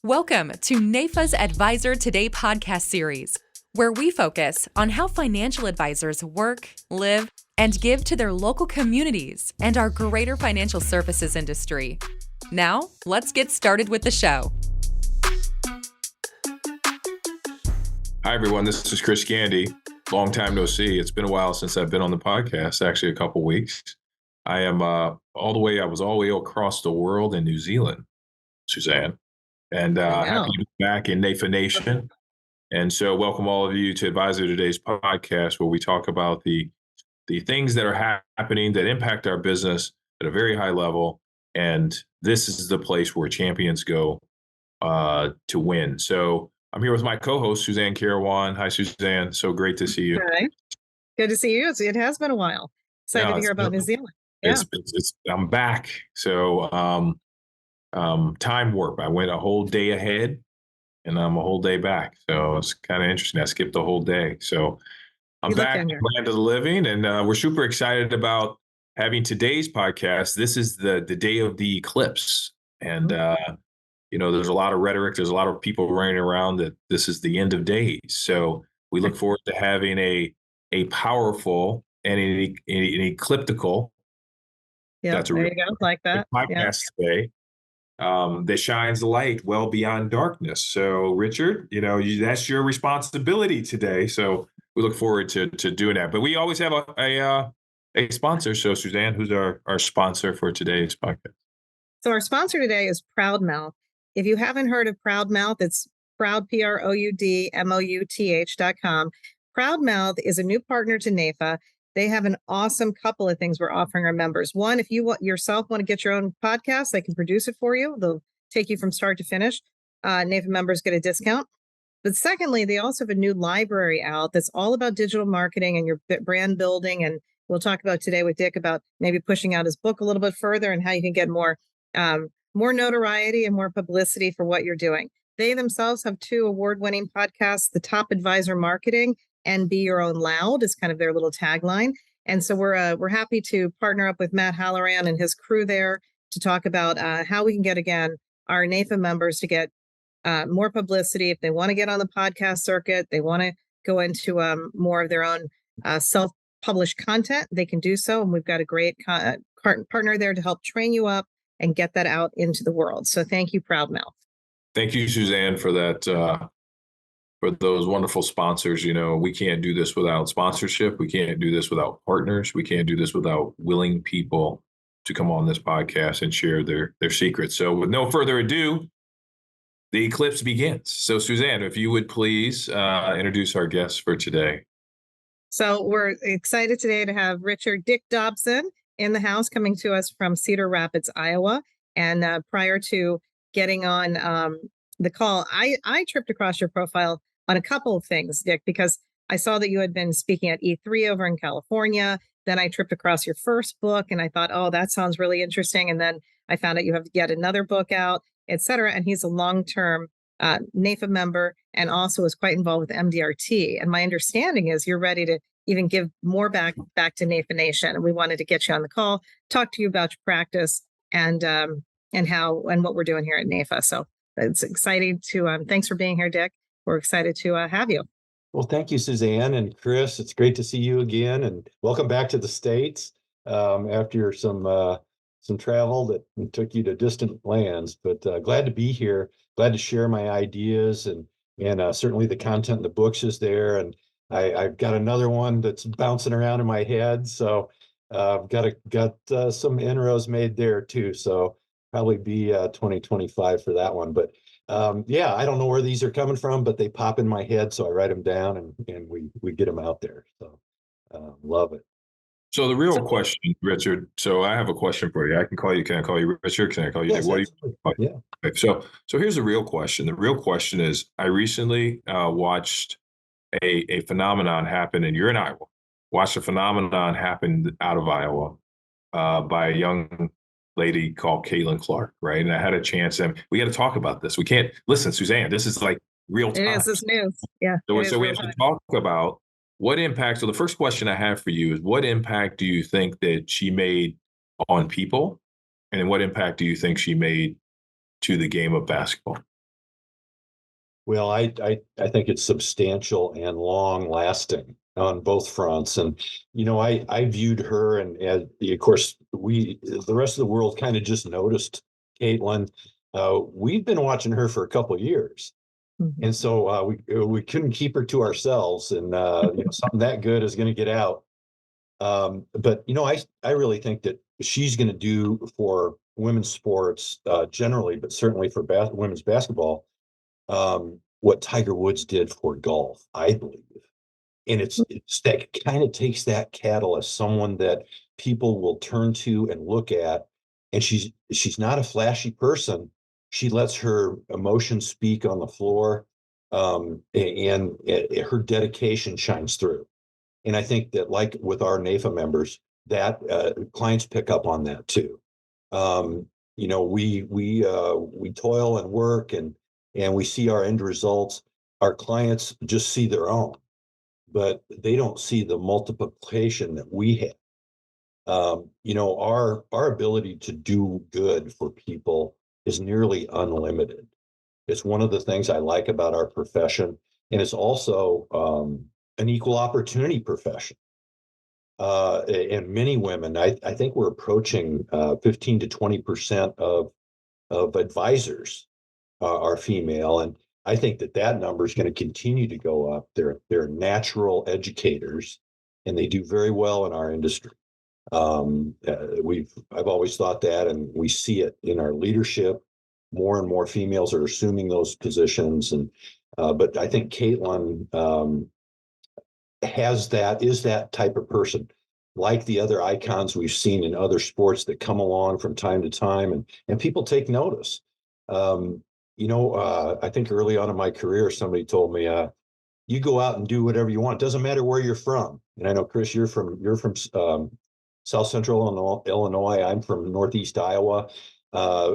Welcome to NAIFA's Advisor Today podcast series, where we focus on how financial advisors work, live, and give to their local communities and our greater financial services industry. Now, let's get started with the show. Hi, everyone. This is Chris Gandy. Long time no see. It's been a while since I've been on the podcast, actually a couple weeks. I was all the way across the world in New Zealand, Suzanne, and happy to be back in NAIFA Nation. And so welcome all of you to Advisor Today's podcast, where we talk about the things that are happening that impact our business at a very high level. And this is the place where champions go to win. So I'm here with my co-host, Suzanne Carawan. Hi, Suzanne. So great to see you. Hi. Good to see you. It has been a while. Excited to hear about New Zealand. Yeah. I'm back. So time warp. I went a whole day ahead and I'm a whole day back. So it's kind of interesting. I skipped the whole day. So I'm back in the land of the living, and we're super excited about having today's podcast. This is the day of the eclipse. And there's a lot of rhetoric. There's a lot of people running around that this is the end of days. So we look forward to having a powerful and an ecliptical. Yeah, that's there you go. Like that. Podcast today that shines light well beyond darkness. So, Richard, that's your responsibility today. So we look forward to doing that. But we always have a sponsor. So, Suzanne, who's our sponsor for today's podcast? So our sponsor today is Proudmouth. If you haven't heard of Proudmouth, it's Proud, PROUDMOUTH.com. Proudmouth is a new partner to NAIFA. They have an awesome couple of things we're offering our members. One, if you want to get your own podcast, they can produce it for you. They'll take you from start to finish. NAIFA members get a discount. But secondly, they also have a new library out that's all about digital marketing and your brand building. And we'll talk about today with Dick about maybe pushing out his book a little bit further and how you can get more notoriety and more publicity for what you're doing. They themselves have 2 award-winning podcasts, The Top Advisor Marketing and Be Your Own Loud is kind of their little tagline. And so we're happy to partner up with Matt Halloran and his crew there to talk about how we can get, again, our NAIFA members to get more publicity. If they want to get on the podcast circuit, they want to go into more of their own self-published content, they can do so. And we've got a great partner there to help train you up and get that out into the world. So thank you, Proudmouth. Thank you, Suzanne, for that. For those wonderful sponsors. We can't do this without sponsorship. We can't do this without partners. We can't do this without willing people to come on this podcast and share their secrets. So with no further ado, the eclipse begins. So Suzanne, if you would please introduce our guests for today. So we're excited today to have Richard Dick Dobson in the house, coming to us from Cedar Rapids, Iowa. And prior to getting on the call, I tripped across your profile on a couple of things, Dick, because I saw that you had been speaking at E3 over in California. Then I tripped across your first book and I thought, oh, that sounds really interesting. And then I found out you have yet another book out, et cetera. And he's a long-term NAIFA member and also is quite involved with MDRT. And my understanding is you're ready to even give more back to NAIFA Nation. And we wanted to get you on the call, talk to you about your practice and what we're doing here at NAIFA. So it's exciting to, thanks for being here, Dick. We're excited to have you. Well, thank you, Suzanne and Chris. It's great to see you again, and welcome back to the States after some travel that took you to distant lands. But glad to be here. Glad to share my ideas, and certainly the content in the books is there. And I've got another one that's bouncing around in my head, so I've got some inroads made there too. So probably be 2025 for that one, but. I don't know where these are coming from, but they pop in my head, so I write them down and we get them out there. So love it. So the real question, Richard. So I have a question for you. Can I call you Richard? Can I call you? Yes, what do you? Yeah. Okay, so here's the real question. The real question is: I recently watched a phenomenon happen, and you're in Iowa. Watched a phenomenon happen out of Iowa by a young lady called Caitlin Clark, right? And I had a chance, and we got to talk about this. We can't listen, Suzanne. This is like real time. It is news. Yeah. So we have to talk about what impact. So the first question I have for you is, what impact do you think that she made on people, and what impact do you think she made to the game of basketball? Well, I think it's substantial and long lasting on both fronts. And, I viewed her and of course, the rest of the world kind of just noticed Caitlin. We've been watching her for a couple of years. Mhm. And so we couldn't keep her to ourselves, and something that good is going to get out. But I really think that she's going to do for women's sports generally, but certainly for women's basketball, what Tiger Woods did for golf, I believe. And it's that kind of takes that catalyst, someone that people will turn to and look at. And she's not a flashy person. She lets her emotions speak on the floor, and her dedication shines through. And I think that, like with our NAIFA members, that clients pick up on that too. Um, we toil and work, and we see our end results. Our clients just see their own, but they don't see the multiplication that we have. Our ability to do good for people is nearly unlimited. It's one of the things I like about our profession, and it's also an equal opportunity profession. And many women, I think we're approaching 15 to 20% of advisors are female, and I think that number is going to continue to go up. They're natural educators, and they do very well in our industry. I've always thought that, and we see it in our leadership. More and more females are assuming those positions, and but I think Caitlin is that type of person, like the other icons we've seen in other sports that come along from time to time, and people take notice. I think early on in my career, somebody told me, you go out and do whatever you want. Doesn't matter where you're from. And I know, Chris, you're from South Central Illinois. I'm from Northeast Iowa.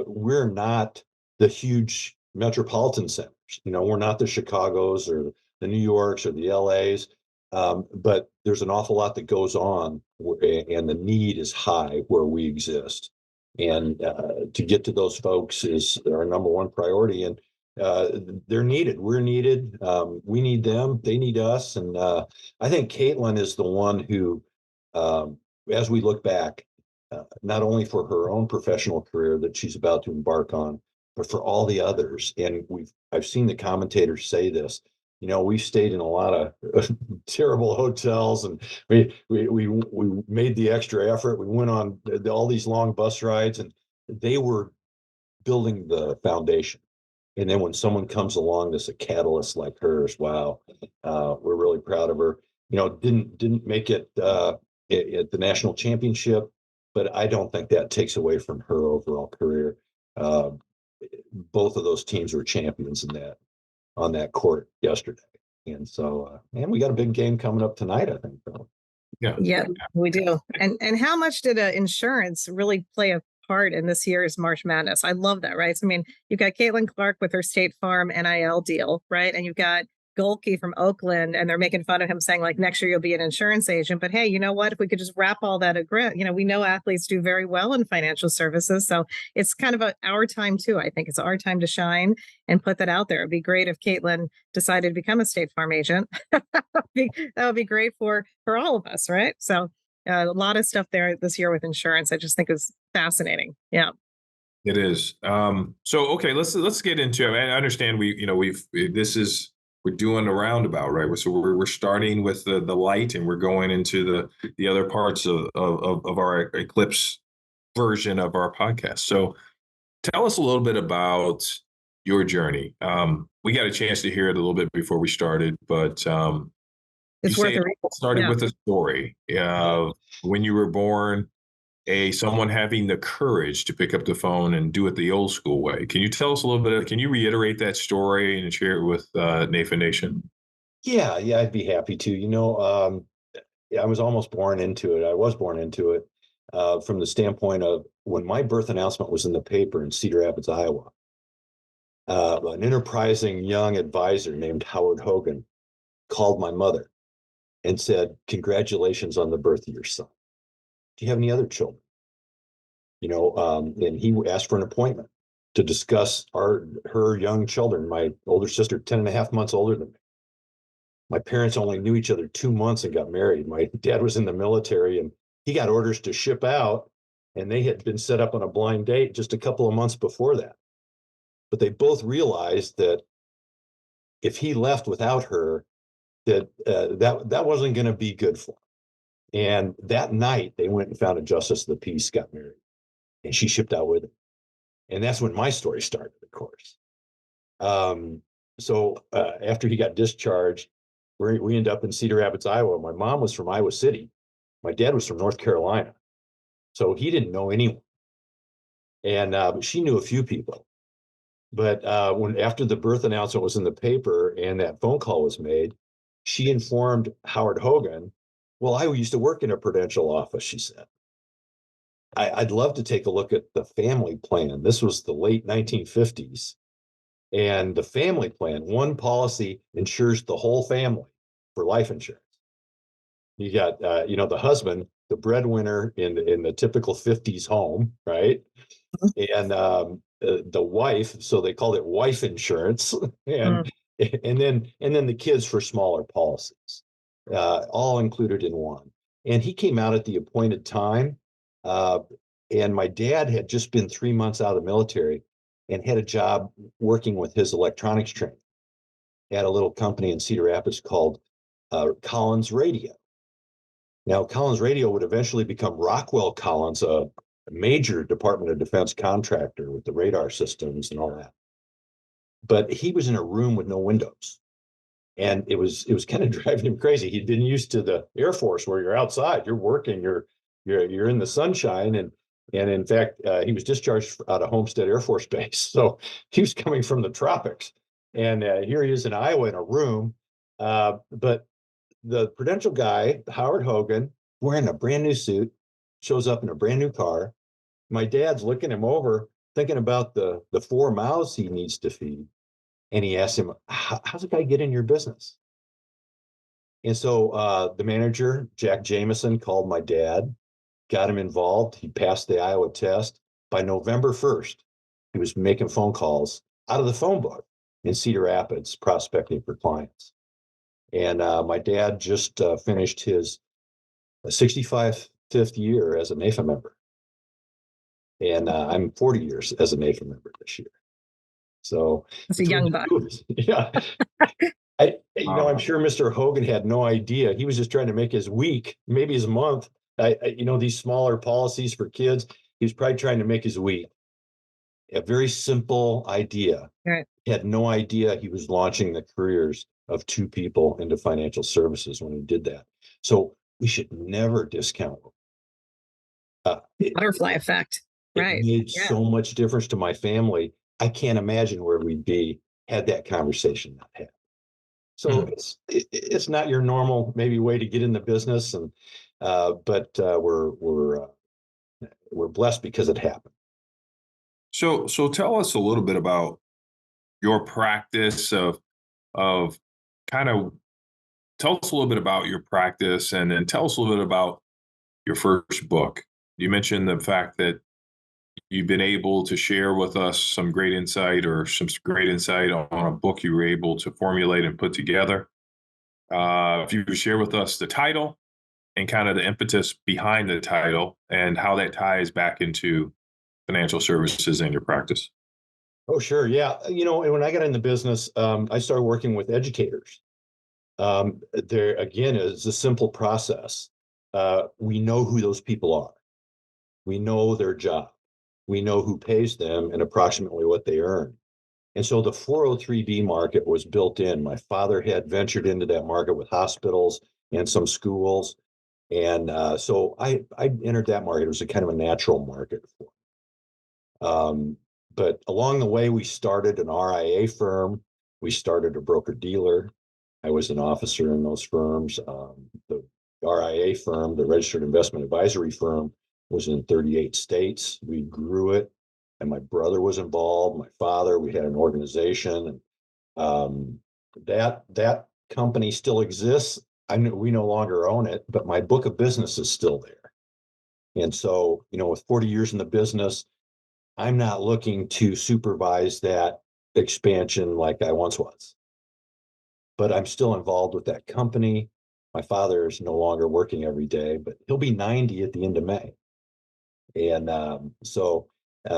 We're not the huge metropolitan centers. We're not the Chicagos or the New Yorks or the LAs. But there's an awful lot that goes on, and the need is high where we exist. And to get to those folks is our number one priority. And they're needed. We're needed. We need them. They need us. And I think Caitlin is the one who, as we look back, not only for her own professional career that she's about to embark on, but for all the others. And I've seen the commentators say this. We stayed in a lot of terrible hotels, and we made the extra effort. We went on all these long bus rides, and they were building the foundation. And then when someone comes along that's a catalyst like hers, wow, we're really proud of her. Didn't make it at the national championship, but I don't think that takes away from her overall career. Uh, Both of those teams were champions on that court yesterday. And so, and we got a big game coming up tonight, I think. Yeah. Yeah, we do. And how much did insurance really play a part in this year's March Madness? I love that, right? So, I mean, you've got Caitlin Clark with her State Farm NIL deal, right? And you've got Golke from Oakland, and they're making fun of him saying, like, next year you'll be an insurance agent. But hey, you know what? If we could just wrap all that we know athletes do very well in financial services. So it's kind of our time too. I think it's our time to shine and put that out there. It'd be great if Caitlin decided to become a State Farm agent. That would be great for all of us, right? So a lot of stuff there this year with insurance. I just think is fascinating. Yeah. It is. So okay, let's get into it. I understand we're doing a roundabout, right? So we're starting with the light, and we're going into the other parts of our Eclipse version of our podcast. So tell us a little bit about your journey. We got a chance to hear it a little bit before we started, but It's worth a read. Started with a story when you were born. Someone having the courage to pick up the phone and do it the old school way. Can you tell us a little bit? Can you reiterate that story and share it with NAIFA Nation? Yeah, I'd be happy to. I was almost born into it. I was born into it from the standpoint of when my birth announcement was in the paper in Cedar Rapids, Iowa. An enterprising young advisor named Howard Hogan called my mother and said, "Congratulations on the birth of your son. Do you have any other children?" And he asked for an appointment. to discuss her young children. My older sister, 10 and a half months older than me. My parents only knew each other 2 months and got married. My dad was in the military and he got orders to ship out, and they had been set up on a blind date just a couple of months before that. But they both realized that if he left without her, that wasn't going to be good for him. And that night they went and found a justice of the peace, got married, and she shipped out with him. And that's when my story started, of course. So after he got discharged, we ended up in Cedar Rapids, Iowa. My mom was from Iowa City. My dad was from North Carolina. So he didn't know anyone. And she knew a few people. But when after the birth announcement was in the paper and that phone call was made, she informed Howard Hogan, well, I used to work in a Prudential office, she said. I'd love to take a look at the family plan. This was the late 1950s. And the family plan, one policy insures the whole family for life insurance. You got, the husband, the breadwinner in the typical 50s home, right? And the wife, so they called it wife insurance, and then the kids for smaller policies, all included in one. And he came out at the appointed time, and my dad had just been 3 months out of the military and had a job working with his electronics training at a little company in Cedar Rapids called Collins Radio. Now, Collins Radio would eventually become Rockwell Collins, a major Department of Defense contractor with the radar systems and all that. But he was in a room with no windows. And it was kind of driving him crazy. He'd been used to the Air Force where you're outside, you're working, you're in the sunshine. And in fact, he was discharged out of Homestead Air Force Base. So he was coming from the tropics. And here he is in Iowa in a room. But the Prudential guy, Howard Hogan, wearing a brand new suit, shows up in a brand new car. My dad's looking him over, thinking about the 4 mouths he needs to feed. And he asked him, how's a guy get in your business? And so the manager, Jack Jameson, called my dad, got him involved. He passed the Iowa test. By November 1st, he was making phone calls out of the phone book in Cedar Rapids, prospecting for clients. And my dad just finished his 65th year as a NAIFA member. And I'm 40 years as a NAIFA member this year. So it's a young buck. Yeah. I'm sure Mr. Hogan had no idea. He was just trying to make his week, maybe his month. These smaller policies for kids, he was probably trying to make his week. A very simple idea. Right. He had no idea he was launching the careers of 2 people into financial services when he did that. So we should never discount butterfly effect. Right. It made so much difference to my family. I can't imagine where we'd be had that conversation not happened. So it's not your normal maybe way to get in the business, and but we're blessed because it happened. So tell us a little bit about your practice of kind of tell us a little bit about your practice, and then tell us a little bit about your first book. You mentioned the fact that you've been able to share with us some great insight on a book you were able to formulate and put together. If you could share with us the title and kind of the impetus behind the title and how that ties back into financial services and your practice. Oh, sure. Yeah. When I got in the business, I started working with educators. There, again, is a simple process. We know who those people are. We know their job. We know who pays them and approximately what they earn. And so the 403B market was built in. My father had ventured into that market with hospitals and some schools. And so I entered that market. It was a kind of a natural market for me. But along the way, we started an RIA firm. We started a broker-dealer. I was an officer in those firms. The RIA firm, the Registered Investment Advisory firm, was in 38 states. We grew it, and my brother was involved, my father. We had an organization, and that company still exists. We no longer own it, but my book of business is still there. And so, with 40 years in the business, I'm not looking to supervise that expansion like I once was, but I'm still involved with that company. My father is no longer working every day, but he'll be 90 at the end of May. And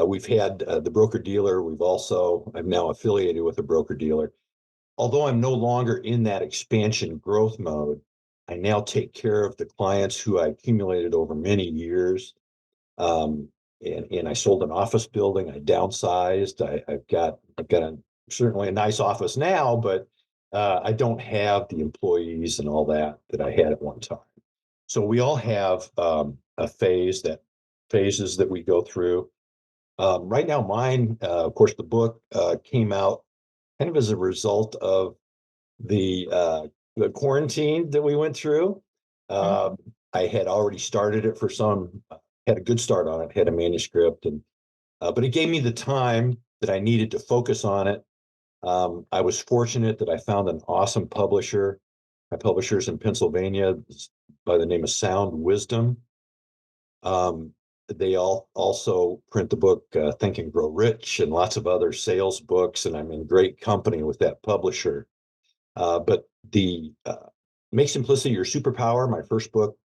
we've had the broker dealer. I'm now affiliated with a broker dealer. Although I'm no longer in that expansion growth mode, I now take care of the clients who I accumulated over many years. And I sold an office building. I downsized. I've got certainly a nice office now, but I don't have the employees and all that I had at one time. So we all have phases that we go through. Right now, mine, of course, the book came out kind of as a result of the quarantine that we went through. I had already started it had a good start on it, had a manuscript, but it gave me the time that I needed to focus on it. I was fortunate that I found an awesome publisher. My publisher's in Pennsylvania by the name of Sound Wisdom. They also print the book Think and Grow Rich and lots of other sales books, and I'm in great company with that publisher. But the Make Simplicity Your Superpower, my first book,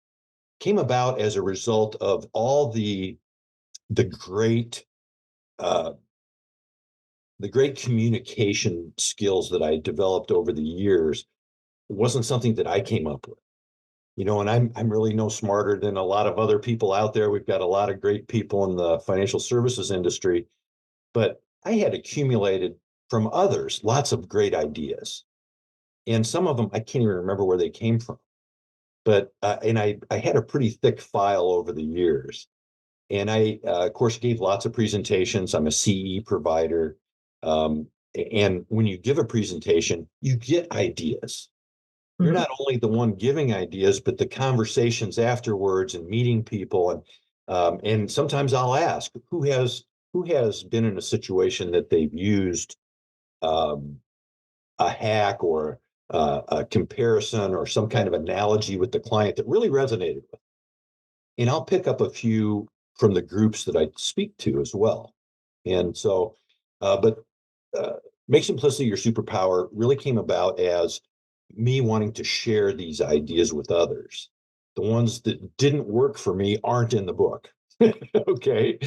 came about as a result of all the great communication skills that I developed over the years. It wasn't something that I came up with. And I'm really no smarter than a lot of other people out there. We've got a lot of great people in the financial services industry, but I had accumulated from others lots of great ideas. And some of them, I can't even remember where they came from. But, and I had a pretty thick file over the years. And I, of course, gave lots of presentations. I'm a CE provider. And when you give a presentation, you get ideas. You're not only the one giving ideas, but the conversations afterwards and meeting people. And sometimes I'll ask, who has been in a situation that they've used a hack or a comparison or some kind of analogy with the client that really resonated with. And I'll pick up a few from the groups that I speak to as well. And so, Make Simplicity Your Superpower really came about as me wanting to share these ideas with others. The ones that didn't work for me aren't in the book. Okay.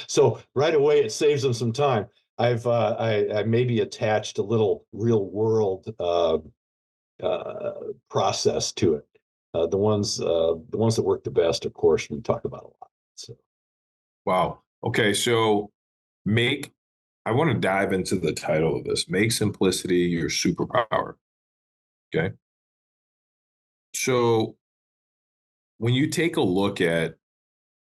So right away, it saves them some time. I maybe attached a little real world process to it. The ones that work the best, of course, we talk about a lot. So, Wow. Okay. So I want to dive into the title of this, Make Simplicity Your Superpower. Okay. So when you take a look at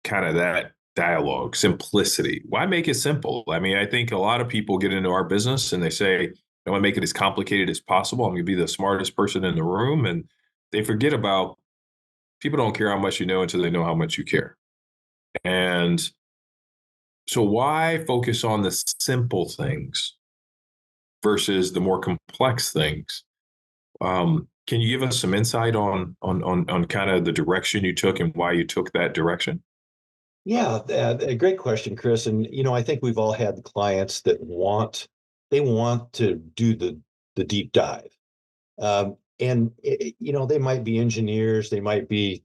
kind of that dialogue, simplicity, why make it simple? I mean, I think a lot of people get into our business and they say, I want to make it as complicated as possible. I'm going to be the smartest person in the room. And they forget about people don't care how much you know until they know how much you care. And so why focus on the simple things versus the more complex things? Can you give us some insight on kind of the direction you took and why you took that direction? yeah, a great question, Chris. And I think we've all had clients that want to do the deep dive. And they might be engineers, they might be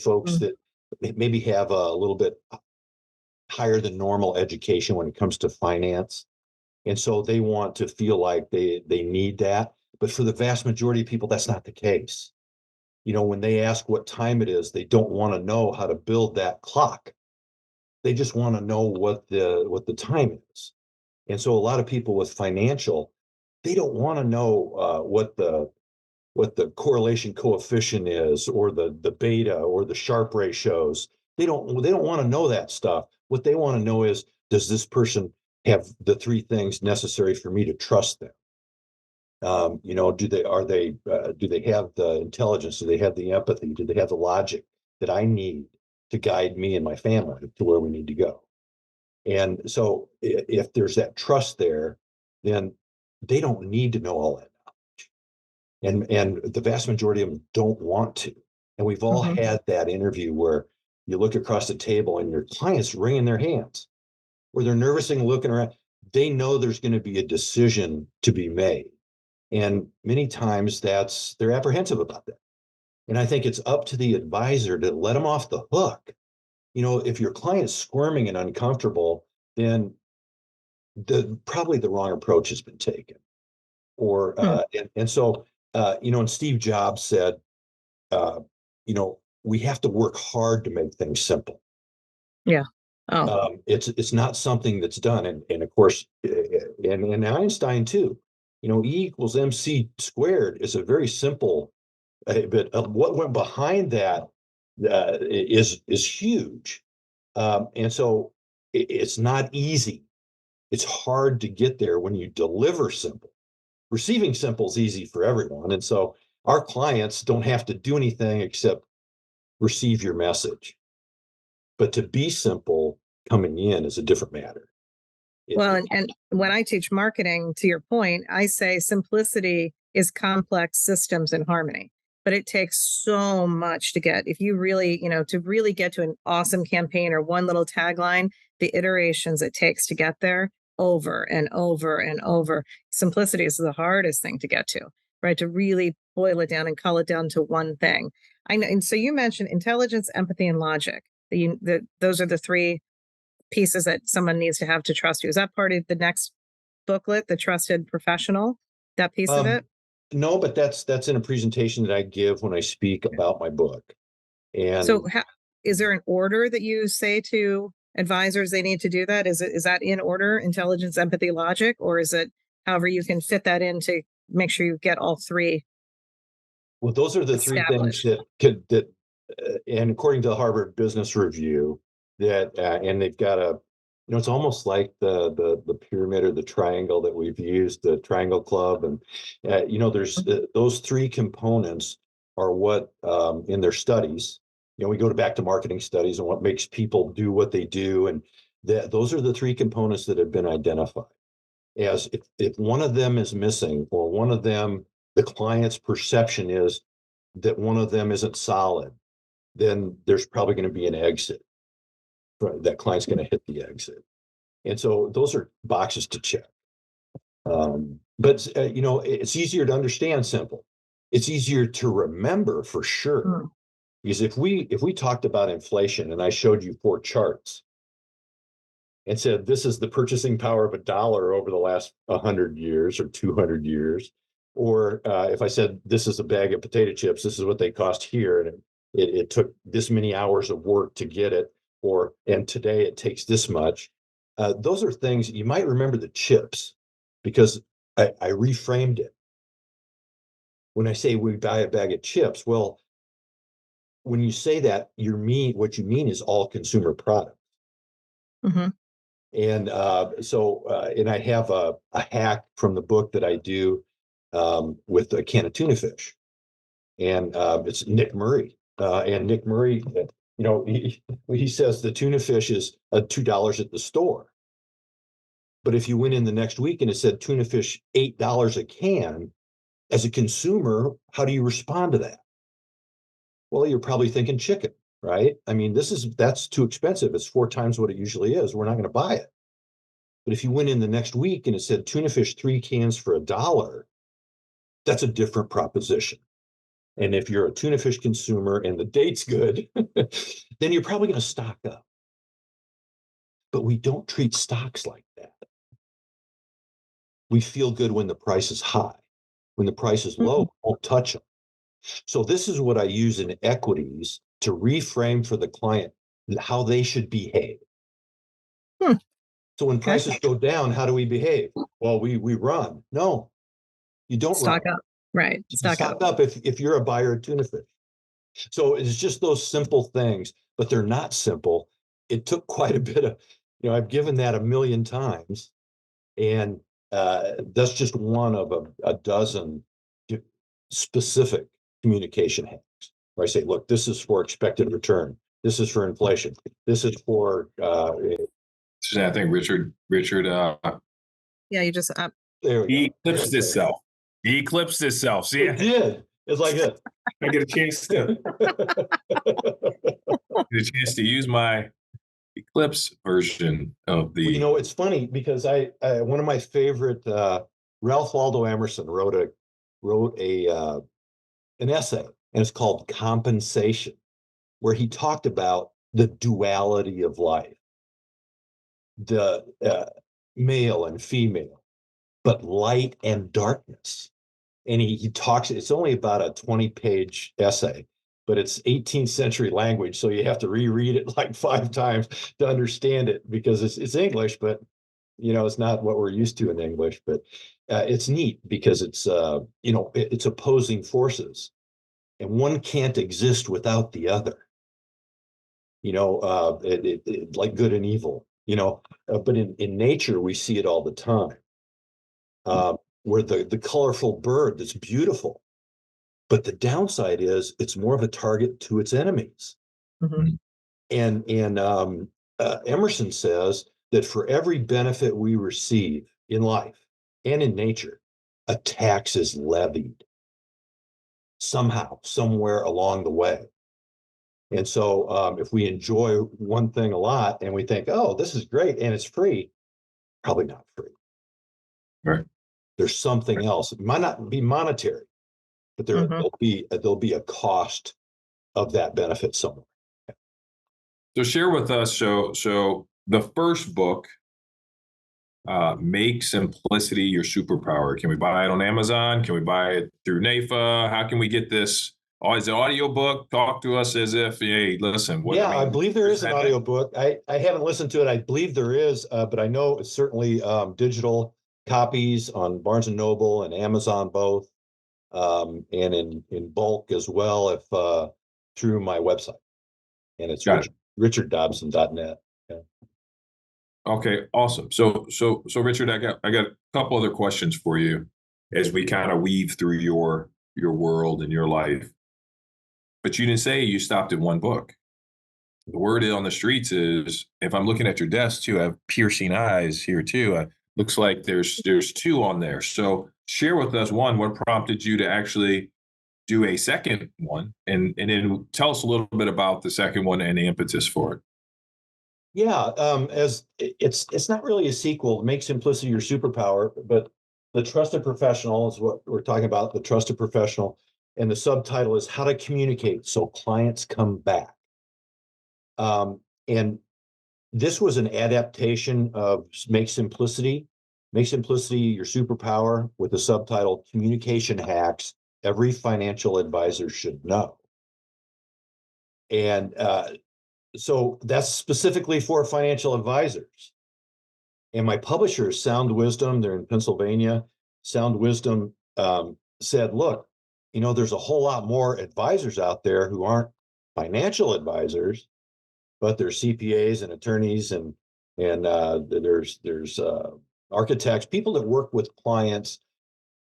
folks that maybe have a little bit higher than normal education when it comes to finance. And so they want to feel like they need that. But for the vast majority of people, that's not the case. When they ask what time it is, they don't want to know how to build that clock. They just want to know what the time is. And so a lot of people with financial, they don't want to know what the correlation coefficient is, or the beta, or the Sharpe ratios. They don't want to know that stuff. What they want to know is, does this person have the three things necessary for me to trust them? Do they have the intelligence? Do they have the empathy? Do they have the logic that I need to guide me and my family to where we need to go? And so if there's that trust there, then they don't need to know all that. And the vast majority of them don't want to. And we've all had that interview where you look across the table and your client's wringing their hands. or they're nervous and looking around, they know there's going to be a decision to be made. And many times they're apprehensive about that. And I think it's up to the advisor to let them off the hook. If your client's squirming and uncomfortable, then probably the wrong approach has been taken. Or and so and Steve Jobs said, we have to work hard to make things simple. Yeah. Oh. It's not something that's done, and of course, and Einstein too. E=mc squared is a very simple, but what went behind that is huge, and so it's not easy. It's hard to get there when you deliver simple. Receiving simple is easy for everyone, and so our clients don't have to do anything except receive your message. But to be simple coming in is a different matter. Well, and when I teach marketing, to your point, I say simplicity is complex systems in harmony. But it takes so much to get, if you really, to really get to an awesome campaign or one little tagline, the iterations it takes to get there over and over and over. Simplicity is the hardest thing to get to, right? To really boil it down and cull it down to one thing. I know. And so you mentioned intelligence, empathy, and logic. Those are the three pieces that someone needs to have to trust you. Is that part of the next booklet, The Trusted Professional, that piece of it? No, but that's in a presentation that I give when I speak about my book. And so is there an order that you say to advisors they need to do that? Is that in order, intelligence, empathy, logic, or is it however you can fit that in to make sure you get all three? Well, those are the three things that and according to the Harvard Business Review, that and they've got it's almost like the pyramid or the triangle that we've used, the Triangle Club, and there's those three components are what in their studies. We go back to marketing studies and what makes people do what they do, and those are the three components that have been identified as if one of them is missing, or one of them, the client's perception is that one of them isn't solid, then there's probably going to be an exit. That client's going to hit the exit. And so those are boxes to check. But it's easier to understand simple. It's easier to remember for sure. Because if we talked about inflation and I showed you 4 charts and said, this is the purchasing power of $1 over the last 100 years or 200 years, or if I said, this is a bag of potato chips, this is what they cost here, and it took this many hours of work to get it, and today it takes this much. Those are things you might remember the chips, because I reframed it. When I say we buy a bag of chips, well, when you say that, what you mean is all consumer products. Mm-hmm. And and I have a hack from the book that I do with a can of tuna fish, and it's Nick Murray, and Nick Murray. He says the tuna fish is $2 at the store. But if you went in the next week and it said tuna fish $8 a can, as a consumer, how do you respond to that? Well, you're probably thinking chicken, right? I mean, that's too expensive. It's 4 times what it usually is. We're not going to buy it. But if you went in the next week and it said tuna fish 3 cans for $1, that's a different proposition. And if you're a tuna fish consumer and the date's good, then you're probably going to stock up. But we don't treat stocks like that. We feel good when the price is high. When the price is low, we won't touch them. So this is what I use in equities to reframe for the client how they should behave. So when prices go down, how do we behave? Well, we run. No, you don't stock run. Up. Right. Stock up if you're a buyer of tuna fish. So it's just those simple things, but they're not simple. It took quite a bit of, I've given that 1 million times, and that's just one of a dozen specific communication hacks where I say, look, this is for expected return. This is for inflation. This is for. I think Richard. Yeah, you just. He eclipsed himself. He eclipsed himself. See, it did. It's like it. I get a chance to use my Eclipse version of Well, the. it's funny because I one of my favorite Ralph Waldo Emerson wrote an essay, and it's called Compensation, where he talked about the duality of life, the male and female, but light and darkness. And he talks, it's only about a 20-page essay, but it's 18th century language. So you have to reread it like 5 times to understand it, because it's English, but it's not what we're used to in English. But it's neat because it's opposing forces, and one can't exist without the other. Like good and evil. But in nature we see it all the time. Where the colorful bird that's beautiful, but the downside is it's more of a target to its enemies. Mhm. And Emerson says that for every benefit we receive in life and in nature, a tax is levied somehow, somewhere along the way. And so if we enjoy one thing a lot and we think, oh, this is great and it's free, probably not free. Right. There's something else. It might not be monetary, but there'll be a cost of that benefit somewhere. So share with us. So the first book, Make Simplicity Your Superpower. Can we buy it on Amazon? Can we buy it through NAIFA? How can we get this? Oh, is it an audio book? Talk to us as if, hey, listen. I believe there is an audio book. I haven't listened to it. I believe there is, but I know it's certainly digital copies on Barnes and Noble and Amazon both, and in bulk as well, if through my website. And it's richarddobson.net. Yeah. Okay, awesome. So Richard, I got a couple other questions for you as we kind of weave through your world and your life. But you didn't say you stopped at one book. The word on the streets is, if I'm looking at your desk too, I have piercing eyes here too. Looks like there's 2 on there. So share with us, one, what prompted you to actually do a second one, and then tell us a little bit about the second one and the impetus for it. Yeah, as it's not really a sequel. Make Simplicity Your Superpower, but the trusted professional is what we're talking about. The trusted professional, and the subtitle is How to Communicate So Clients Come Back. And this was an adaptation of Make Simplicity Your Superpower, with the subtitle Communication Hacks Every Financial Advisor Should Know. And so that's specifically for financial advisors. And my publisher, Sound Wisdom, they're in Pennsylvania. Sound Wisdom said, look, there's a whole lot more advisors out there who aren't financial advisors, but they're CPAs and attorneys, and there's architects, people that work with clients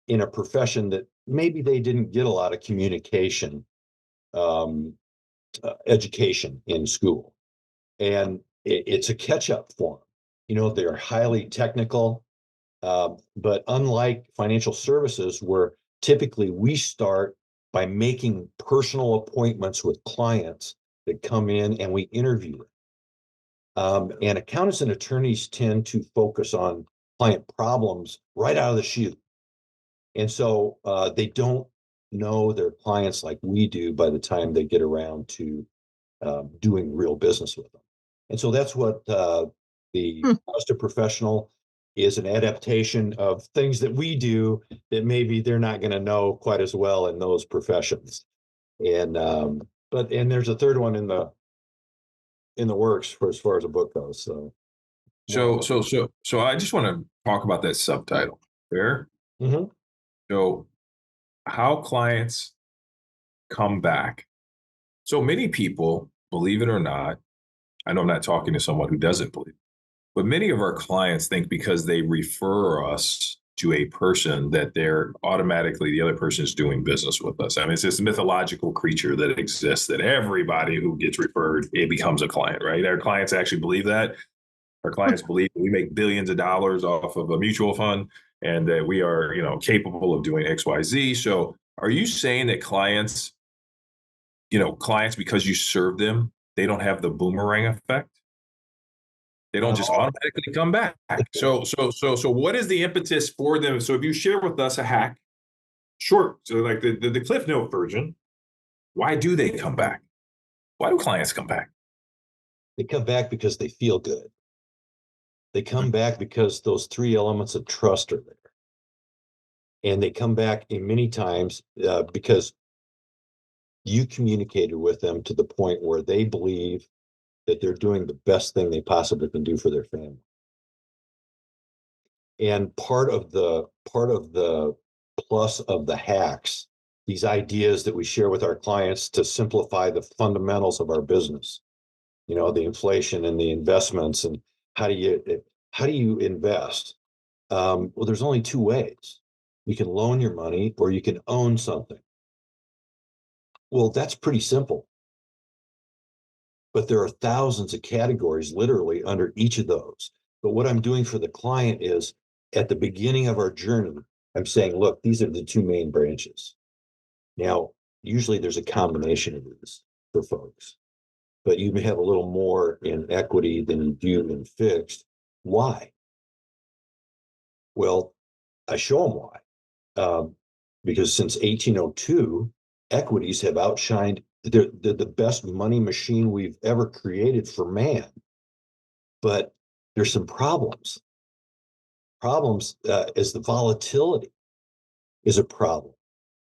in a profession that maybe they didn't get a lot of communication education in school. And it's a catch-up for them. They're highly technical, but unlike financial services, where typically we start by making personal appointments with clients that come in and we interview them. And accountants and attorneys tend to focus on client problems right out of the chute. And so they don't know their clients like we do by the time they get around to doing real business with them. And so that's what the trusted professional is, an adaptation of things that we do that maybe they're not going to know quite as well in those professions. And and there's a third one in the works for as far as a book goes. So I just want to talk about that subtitle there. Mm-hmm. So how clients come back. So many people, believe it or not, I know I'm not talking to someone who doesn't believe, but many of our clients think because they refer us to a person that they're automatically, the other person is doing business with us. I mean, it's this mythological creature that exists, that everybody who gets referred, it becomes a client, right? Our clients actually believe that. Our clients believe that we make billions of dollars off of a mutual fund and that we are, capable of doing X, Y, Z. So are you saying that clients, because you serve them, they don't have the boomerang effect? They don't just automatically come back. So what is the impetus for them? So if you share with us a hack, short, so like the Cliff Note version, why do they come back? Why do clients come back? They come back because they feel good. They come back because those three elements of trust are there. And they come back in many times because you communicated with them to the point where they believe that they're doing the best thing they possibly can do for their family. And part of the plus of the hacks, these ideas that we share with our clients to simplify the fundamentals of our business, the inflation and the investments, and how do you invest? Well, there's only two ways. You can loan your money or you can own something. Well, that's pretty simple. But there are thousands of categories literally under each of those. But what I'm doing for the client is at the beginning of our journey, I'm saying, look, these are the two main branches. Now, usually there's a combination of these for folks, but you may have a little more in equity than you do in fixed. Why? Well, I show them why. Because since 1802, equities have outshined. They're the best money machine we've ever created for man. But there's some problems. Problems as the volatility is a problem.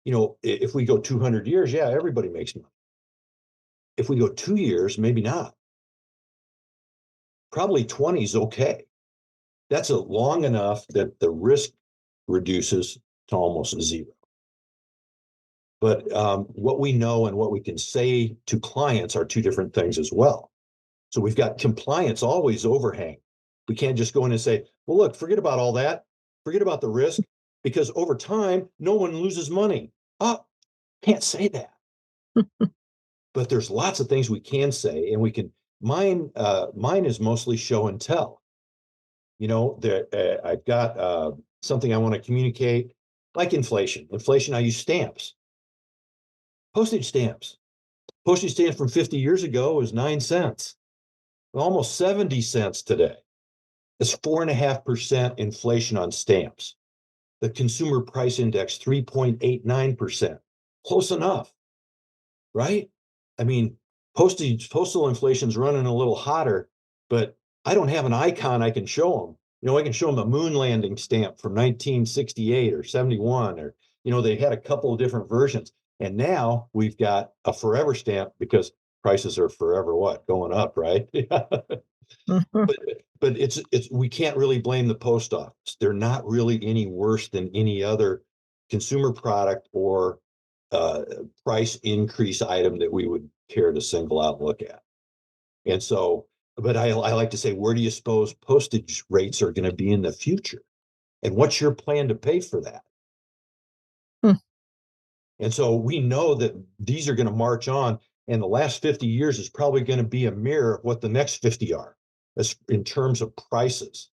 If we go 200 years, yeah, everybody makes money. If we go 2 years, maybe not. Probably 20 is okay. That's long enough that the risk reduces to almost zero. But what we know and what we can say to clients are two different things as well. So we've got compliance always overhang. We can't just go in and say, well, look, forget about all that. Forget about the risk, because over time, no one loses money. Can't say that. But there's lots of things we can say, and we can. Mine is mostly show and tell. I've got something I want to communicate, like inflation. Inflation, I use stamps. Postage stamps. Postage stamps from 50 years ago was 9 cents. Almost 70 cents today. That's 4.5% inflation on stamps. The consumer price index, 3.89%. Close enough, right? I mean, postal inflation's running a little hotter, but I don't have an icon I can show them. I can show them a moon landing stamp from 1968 or 71, or, they had a couple of different versions. And now we've got a forever stamp because prices are forever going up, right? But it's we can't really blame the post office. They're not really any worse than any other consumer product or price increase item that we would care to single out and look at. And so, but I like to say, where do you suppose postage rates are going to be in the future? And what's your plan to pay for that? And so we know that these are going to march on, and the last 50 years is probably going to be a mirror of what the next 50 are, as in terms of prices.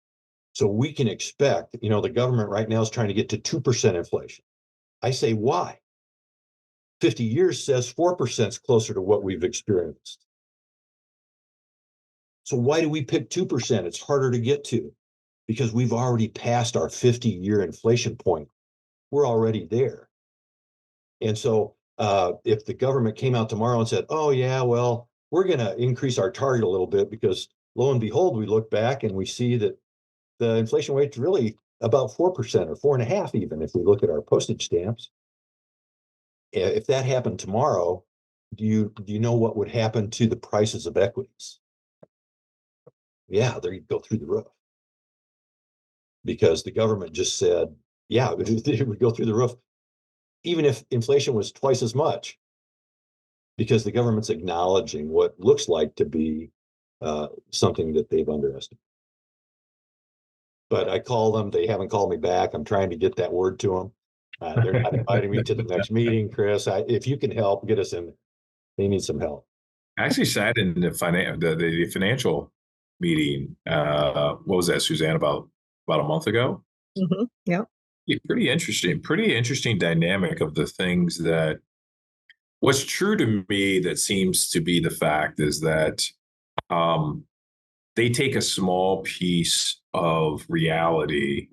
So we can expect, the government right now is trying to get to 2% inflation. I say, why? 50 years says 4% is closer to what we've experienced. So why do we pick 2%? It's harder to get to because we've already passed our 50-year inflation point. We're already there. And so if the government came out tomorrow and said, oh, yeah, well, we're going to increase our target a little bit because lo and behold, we look back and we see that the inflation rate's really about 4% or 4.5%, even if we look at our postage stamps. If that happened tomorrow, do you know what would happen to the prices of equities? Yeah, they'd go through the roof. Because the government just said, yeah, it would go through the roof, even if inflation was twice as much, because the government's acknowledging what looks like to be something that they've underestimated. But I call them, they haven't called me back. I'm trying to get that word to them. They're not inviting me to the next meeting, Chris. If you can help, get us in. They need some help. I actually sat in the financial meeting. What was that, Suzanne? About a month ago. Mm-hmm. Yeah. Pretty interesting dynamic of the things that. What's true to me that seems to be the fact is that they take a small piece of reality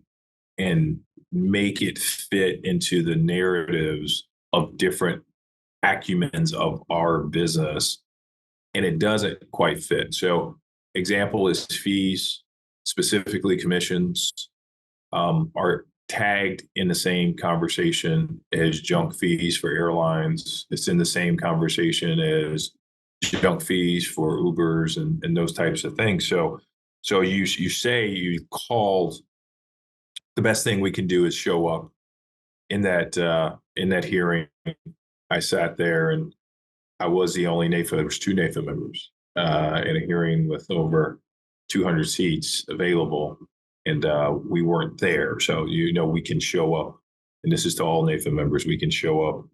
and make it fit into the narratives of different acumens of our business, and it doesn't quite fit. So example is fees, specifically commissions, are tagged in the same conversation as junk fees for airlines. It's in the same conversation as junk fees for Ubers and those types of things. So you say you called, the best thing we can do is show up in that hearing. I sat there and I was the only NAIFA. There was two NAIFA members in a hearing with over 200 seats available, and we weren't there. So we can show up, and this is to all NAIFA members. We can show up,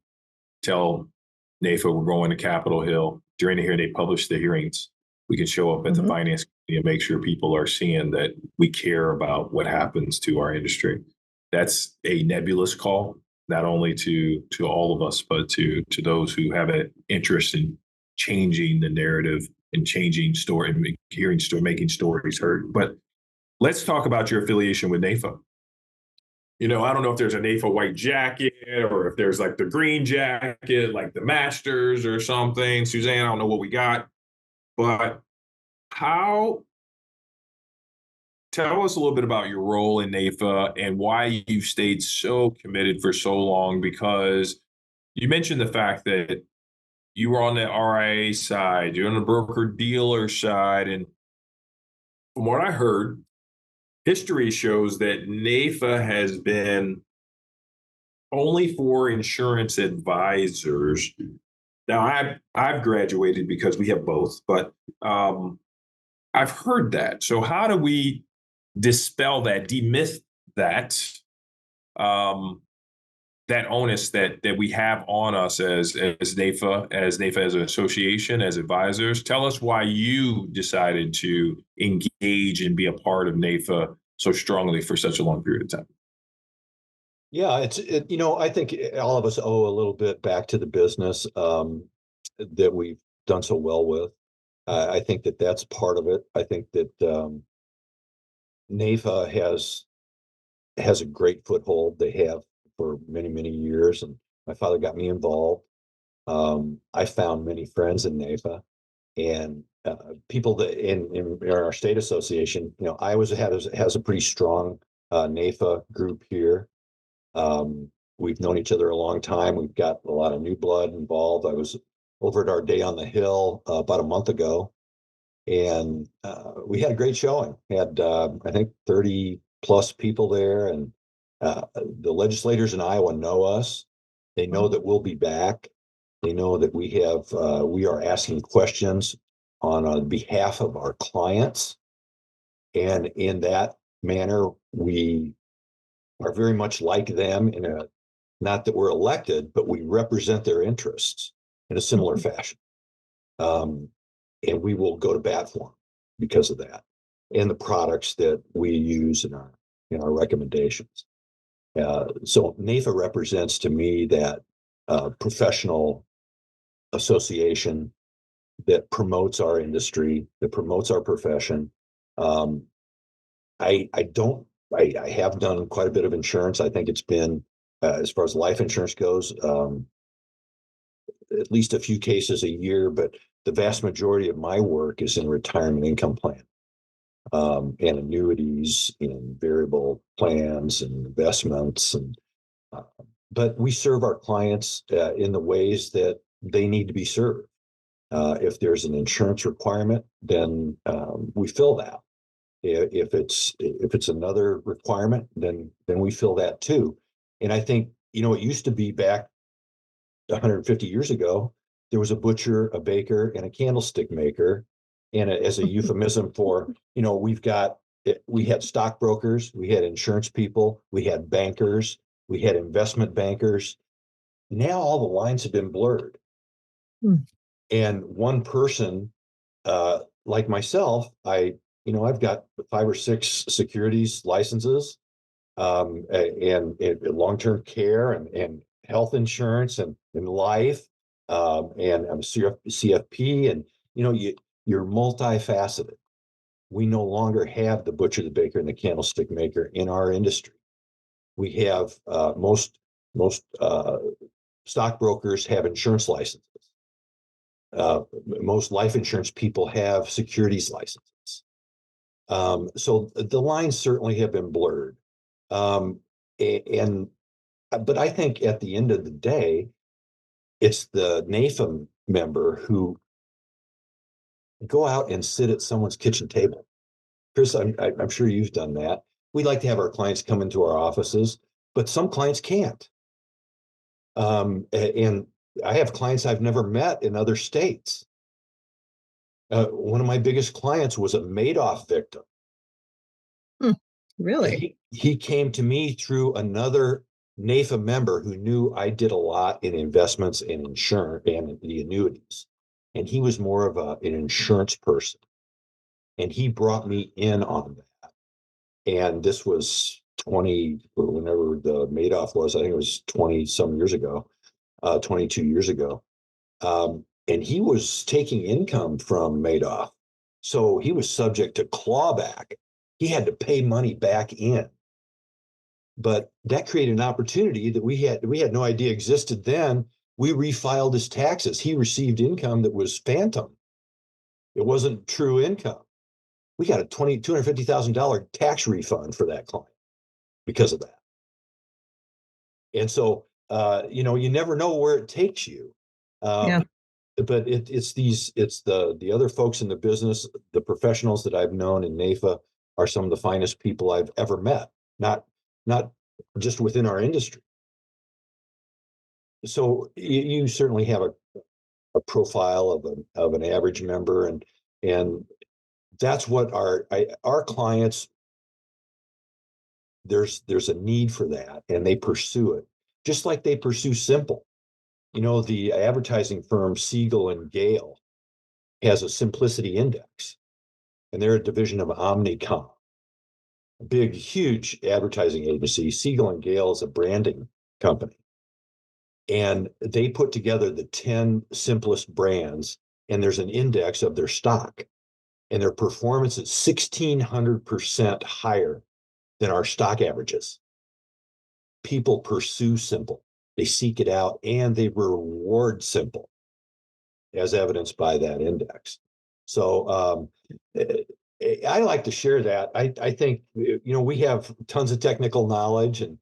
tell NAIFA we're going to Capitol Hill. During the hearing, they publish the hearings. We can show up at the finance committee and make sure people are seeing that we care about what happens to our industry. That's a nebulous call, not only to all of us, but to those who have an interest in changing the narrative and changing story and making stories heard. But let's talk about your affiliation with NAIFA. I don't know if there's a NAIFA white jacket or if there's like the green jacket, like the Masters or something. Suzanne, I don't know what we got, but tell us a little bit about your role in NAIFA and why you've stayed so committed for so long, because you mentioned the fact that you were on the RIA side, you're on the broker-dealer side, and from what I heard, history shows that NAIFA has been only for insurance advisors. Now, I've graduated because we have both, but I've heard that. So how do we dispel that, demyth that, that onus that we have on us as NAIFA, as an association, as advisors? Tell us why you decided to engage and be a part of NAIFA so strongly for such a long period of time. Yeah, I think all of us owe a little bit back to the business that we've done so well with. I think that's part of it. I think that NAIFA has a great foothold. They have for many, many years, and my father got me involved. I found many friends in NAIFA, and people that in our state association. Iowa has a pretty strong NAIFA group here. We've known each other a long time. We've got a lot of new blood involved. I was over at our day on the Hill about a month ago, and we had a great showing. We had I think 30 plus people there, and the legislators in Iowa know us. They know that we'll be back. They know that we are asking questions on behalf of our clients, and in that manner, we are very much like them not that we're elected, but we represent their interests in a similar fashion. And we will go to bat for them because of that, and the products that we use in our recommendations. So NAIFA represents to me that professional association that promotes our industry, that promotes our profession. I have done quite a bit of insurance. I think it's been, as far as life insurance goes, at least a few cases a year, but the vast majority of my work is in retirement income plan, and annuities and variable plans and investments. But we serve our clients in the ways that they need to be served. If there's an insurance requirement, then we fill that. If it's another requirement, then we fill that too. And I think, it used to be back 150 years ago, there was a butcher, a baker, and a candlestick maker. And as a euphemism for, we had stockbrokers, we had insurance people, we had bankers, we had investment bankers. Now all the lines have been blurred. And one person, like myself, I've got 5 or 6 securities licenses, and long-term care and health insurance and life, and I'm a CFP, and you're multifaceted. we no longer have the butcher, the baker, and the candlestick maker in our industry. We have most stockbrokers have insurance licenses. Most life insurance people have securities licenses. So the lines certainly have been blurred. But I think at the end of the day, it's the NAIFA member who go out and sit at someone's kitchen table. Chris, I'm sure you've done that. We like to have our clients come into our offices, but some clients can't. And I have clients I've never met in other states. One of my biggest clients was a Madoff victim. Really? He came to me through another NAIFA member who knew I did a lot in investments and insurance and the annuities. And he was more of an insurance person. And he brought me in on that. And this was whenever the Madoff was, I think it was 20 some years ago, 22 years ago. And he was taking income from Madoff. So he was subject to clawback. He had to pay money back in. But that created an opportunity that we had no idea existed then. We refiled his taxes. He received income that was phantom. It wasn't true income. We got a $250,000 tax refund for that client because of that. And so, you never know where it takes you. Yeah. But it's the other folks in the business, the professionals that I've known in NAIFA are some of the finest people I've ever met, not just within our industry. So you certainly have a profile of an average member, and that's what our clients, there's a need for that, and they pursue it just like they pursue simple. The advertising firm Siegel and Gale has a simplicity index, and they're a division of Omnicom, a big, huge advertising agency. Siegel and Gale is a branding company. And they put together the 10 simplest brands, and there's an index of their stock. And their performance is 1,600% higher than our stock averages. People pursue simple. They seek it out, and they reward simple, as evidenced by that index. So I like to share that. I think, we have tons of technical knowledge, and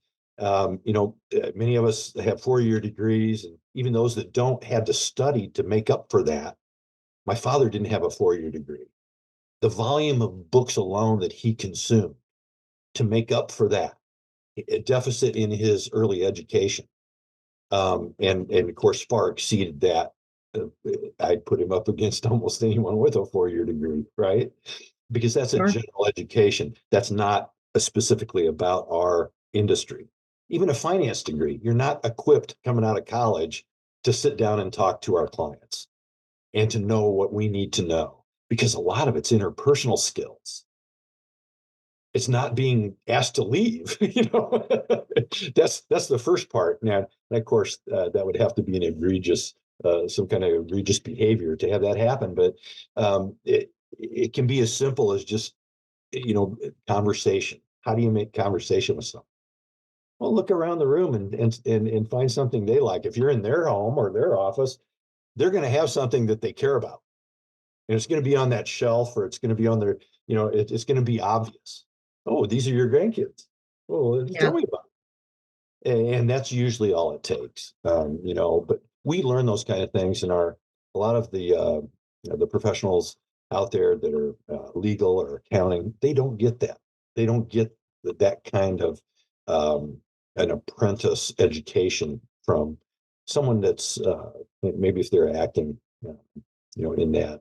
many of us have 4-year degrees, and even those that don't had to study to make up for that. My father didn't have a 4-year degree. The volume of books alone that he consumed to make up for that, a deficit in his early education, and of course far exceeded that. I'd put him up against almost anyone with a 4-year degree, right? Because that's a general education. That's not specifically about our industry. Even a finance degree, you're not equipped coming out of college to sit down and talk to our clients and to know what we need to know, because a lot of it's interpersonal skills. It's not being asked to leave. That's the first part. Now, of course, that would have to be an egregious, some kind of egregious behavior to have that happen. But it can be as simple as just, conversation. How do you make conversation with someone? Well, look around the room and find something they like. If you're in their home or their office, they're going to have something that they care about, and it's going to be on that shelf, or it's going to be on their, it's going to be obvious. Oh, these are your grandkids. Oh, tell me about it. And that's usually all it takes. But we learn those kind of things in a lot of the professionals out there that are legal or accounting. They don't get that. They don't get that kind of an apprentice education from someone that's maybe, if they're acting, in that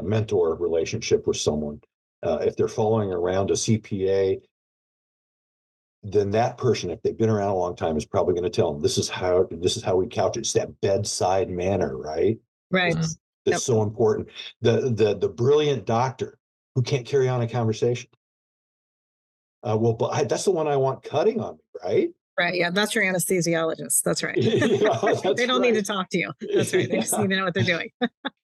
mentor relationship with someone. If they're following around a CPA, then that person, if they've been around a long time, is probably going to tell them this is how we couch it. It's that bedside manner, right? Right. That's so important. The brilliant doctor who can't carry on a conversation. But that's the one I want cutting on me, right? Right. Yeah. That's your anesthesiologist. That's right. That's They don't right. need to talk to you. That's right. They just need to know what they're doing.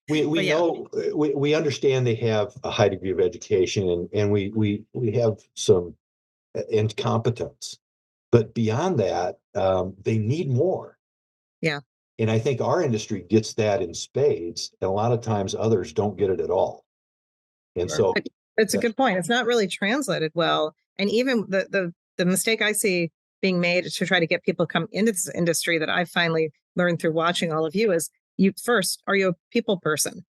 But yeah. know we understand they have a high degree of education and we have some incompetence, but beyond that, they need more. Yeah. And I think our industry gets that in spades, and a lot of times others don't get it at all. And so it's a good point. It's not really translated well. And even the mistake I see being made to try to get people to come into this industry that I finally learned through watching all of you is, you first, are you a people person?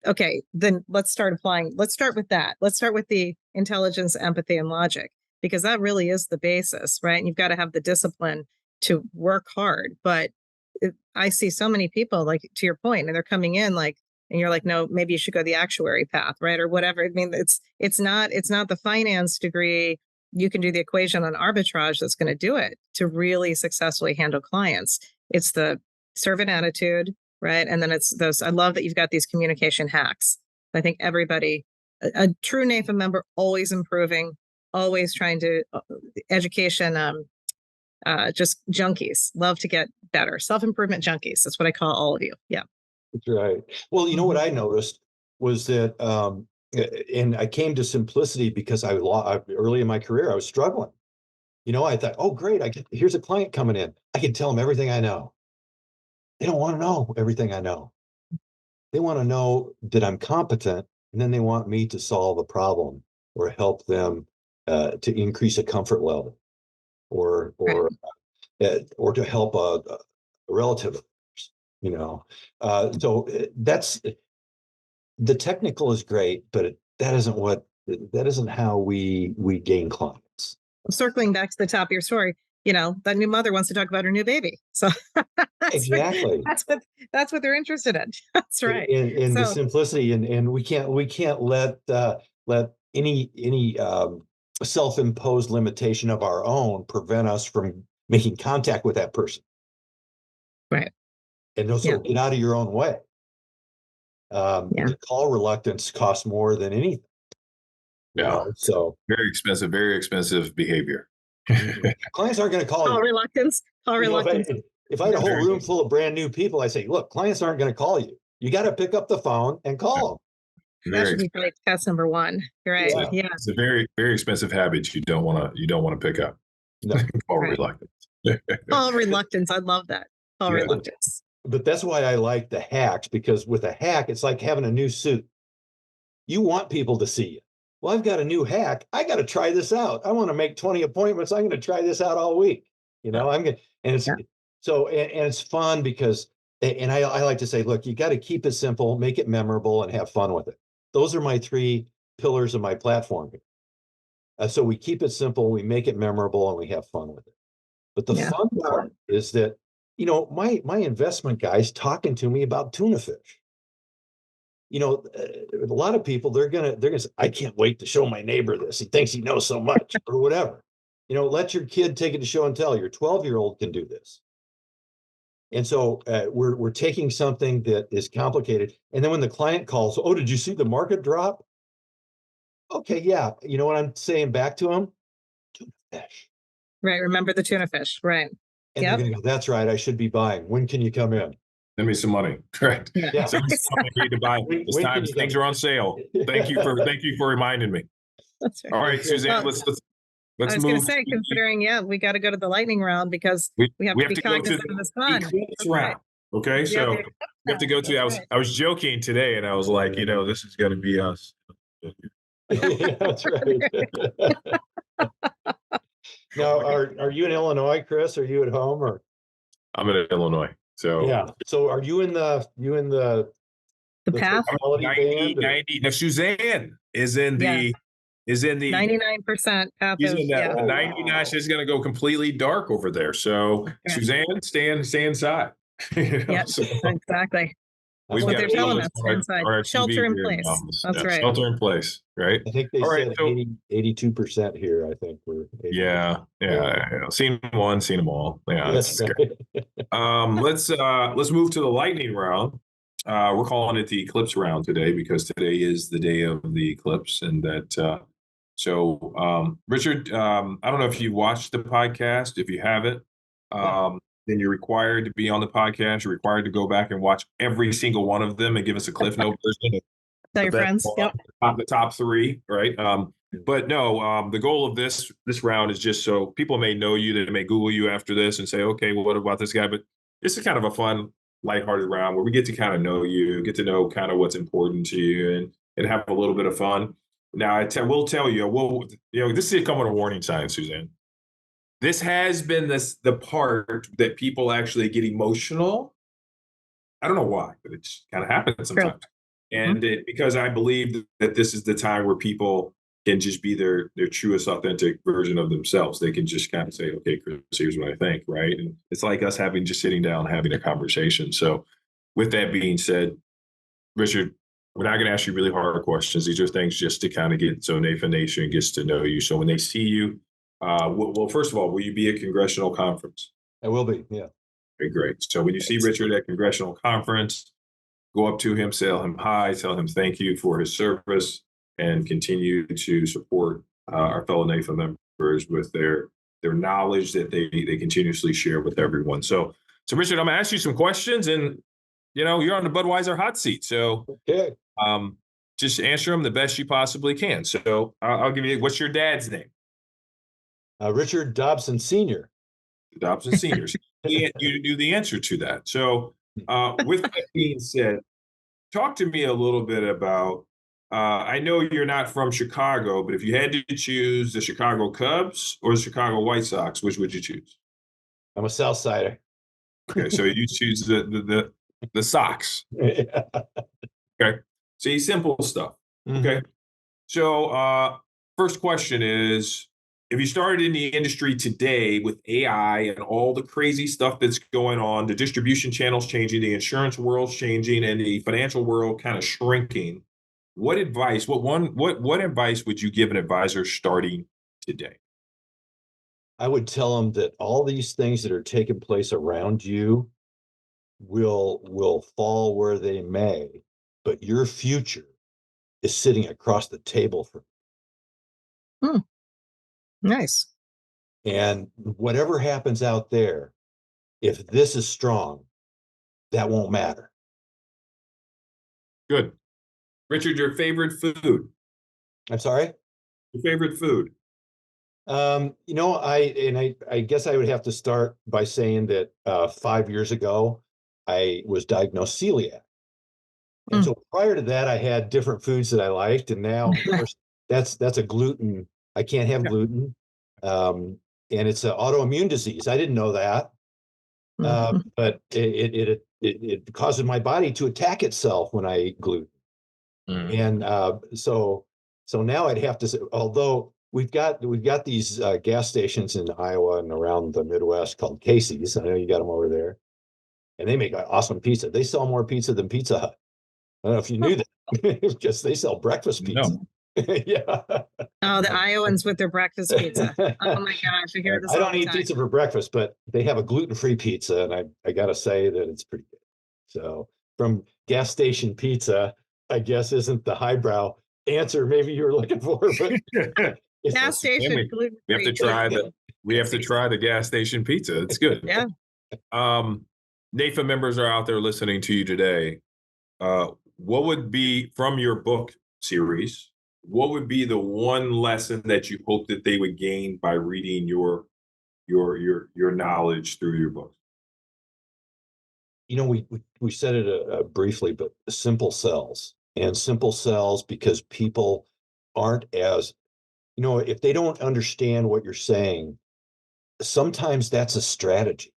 Okay, then let's start with that. Let's start with the intelligence, empathy, and logic, because that really is the basis, right? And you've got to have the discipline to work hard. But I see so many people, like to your point, and they're coming in like, and you're like, no, maybe you should go the actuary path, right? Or whatever. I mean, it's not the finance degree. You can do the equation on arbitrage that's going to do it to really successfully handle clients. It's the servant attitude, right? And then it's those, I love that you've got these communication hacks. I think everybody, a true NAIFA member, always improving, always trying to education, just junkies, love to get better. Self-improvement junkies. That's what I call all of you. Yeah. that's right. Well, you know what I noticed was that, and I came to Simplicity because early in my career, I was struggling. I thought, oh, great. Here's a client coming in. I can tell them everything I know. They don't want to know everything I know. They want to know that I'm competent, and then they want me to solve a problem or help them to increase a comfort level, or to help a relative. So that's the technical is great, but that isn't how we gain clients. Circling back to the top of your story, that new mother wants to talk about her new baby. So exactly. That's what they're interested in. That's right. In the simplicity, and we can't let any self-imposed limitation of our own prevent us from making contact with that person. Right. And also get out of your own way. The call reluctance costs more than anything. Yeah. So very expensive behavior. Clients aren't going to call you. Call reluctance. If I had a whole room full of brand new people, I say, look, clients aren't going to call you. You got to pick up the phone and call them. That should be like test number one. You're right. Yeah. It's a very, very expensive habit you don't want to pick up. No. Call reluctance. Call reluctance. I love that. Call reluctance. But that's why I like the hacks, because with a hack, it's like having a new suit. You want people to see you. Well, I've got a new hack. I got to try this out. I want to make 20 appointments. I'm going to try this out all week. I'm going to, and it's so, and it's fun because, and I like to say, look, you got to keep it simple, make it memorable, and have fun with it. Those are my 3 pillars of my platform. So we keep it simple, we make it memorable, and we have fun with it. But the fun part is that, my investment guy's talking to me about tuna fish. A lot of people, they're gonna say, I can't wait to show my neighbor this. He thinks he knows so much, or whatever. Let your kid take it to show and tell. Your 12-year-old can do this. And so we're taking something that is complicated, and then when the client calls, oh, did you see the market drop? Okay, yeah. You know what I'm saying back to them? Tuna fish. Right. Remember the tuna fish. Right. And they're going to go, that's right. I should be buying. When can you come in? Send me some money. Right. Yeah. Send me some money. I need to buy. It's time. Things are on sale. Thank you for reminding me. That's right. All right, Suzanne, let's move. I was going to say, considering, we got to go to the lightning round because we have to be cognizant of this fun. Round. Okay, so we have to go to. I was joking today, and I was like, this is going to be us. Yeah, that's right. Now, are you in Illinois, Chris? Are you at home or? I'm in Illinois. So yeah. So are you in the path? 90. Now Suzanne is in the 99% path. She's in that 99. She's going to go completely dark over there. So Suzanne, stay inside. Exactly. We've what got they're telling us inside. Shelter in place. That's right. Shelter in place, right? I think they said 82% here. I think we're 80%. Yeah. Seen one, seen them all. Yeah, that's great. Let's move to the lightning round. We're calling it the eclipse round today because today is the day of the eclipse, and that. So, Richard, I don't know if you watched the podcast. If you haven't, then you're required to be on the podcast. You're required to go back and watch every single one of them and give us a Cliff Note version of Tell your best friends. one, Yep. the top three, right? But no, the goal of this round is just so people may know you, that may Google you after this and say, okay, well, what about this guy? But this is kind of a fun, lighthearted round where we get to kind of know you, get to know kind of what's important to you, and have a little bit of fun. Now, will tell you, this is coming a warning sign, Suzanne. This has been the part that people actually get emotional. I don't know why, but it just kind of happens sometimes. And because I believe that this is the time where people can just be their truest, authentic version of themselves. They can just kind of say, okay, Chris, here's what I think, right? And it's like us sitting down, having a conversation. So with that being said, Richard, we're not going to ask you really hard questions. These are things just to kind of get, so NAIFA Nation gets to know you. So when they see you, well, first of all, will you be at congressional conference? I will be, yeah. Okay, great. So when you see Richard at congressional conference, go up to him, tell him hi, tell him thank you for his service, and continue to support our fellow NAIFA members with their knowledge that they continuously share with everyone. So Richard, I'm gonna ask you some questions, and you're on the Budweiser hot seat. So okay. Just answer them the best you possibly can. So I'll give you, what's your dad's name? Richard Dobson Sr. Dobson Sr. You knew the answer to that. So with that being said, talk to me a little bit about, I know you're not from Chicago, but if you had to choose the Chicago Cubs or the Chicago White Sox, which would you choose? I'm a South Sider. Okay, so you choose the Sox. Yeah. Okay, see, simple stuff. Okay, so first question is, if you started in the industry today with AI and all the crazy stuff that's going on, the distribution channels changing, the insurance world's changing, and the financial world kind of shrinking, what advice would you give an advisor starting today? I would tell them that all these things that are taking place around you will fall where they may, but your future is sitting across the table from you. Nice. And whatever happens out there, if this is strong, that won't matter. Good. Richard, your favorite food? I'm sorry? Your favorite food? I guess I would have to start by saying that 5 years ago, I was diagnosed celiac. And so prior to that, I had different foods that I liked. And now, of course, that's a gluten. I can't have gluten. And it's an autoimmune disease. I didn't know that. But it causes my body to attack itself when I eat gluten. And so now I'd have to say, although we've got these gas stations in Iowa and around the Midwest called Casey's. I know you got them over there, and they make awesome pizza. They sell more pizza than Pizza Hut. I don't know if you knew that, because they sell breakfast pizza. No. Yeah. Oh, the Iowans with their breakfast pizza. Oh my gosh, I hear this. I don't eat pizza for breakfast, but they have a gluten-free pizza, and I got to say that it's pretty good. So from gas station pizza, I guess isn't the highbrow answer maybe you were looking for, but gas station gluten-free. We have to try the gas station pizza. It's good. Yeah. NAIFA members are out there listening to you today. What would be, from your book series, what would be the one lesson that you hope that they would gain by reading your knowledge through your book? We said it briefly, but simple sells because people aren't as, if they don't understand what you're saying, sometimes that's a strategy.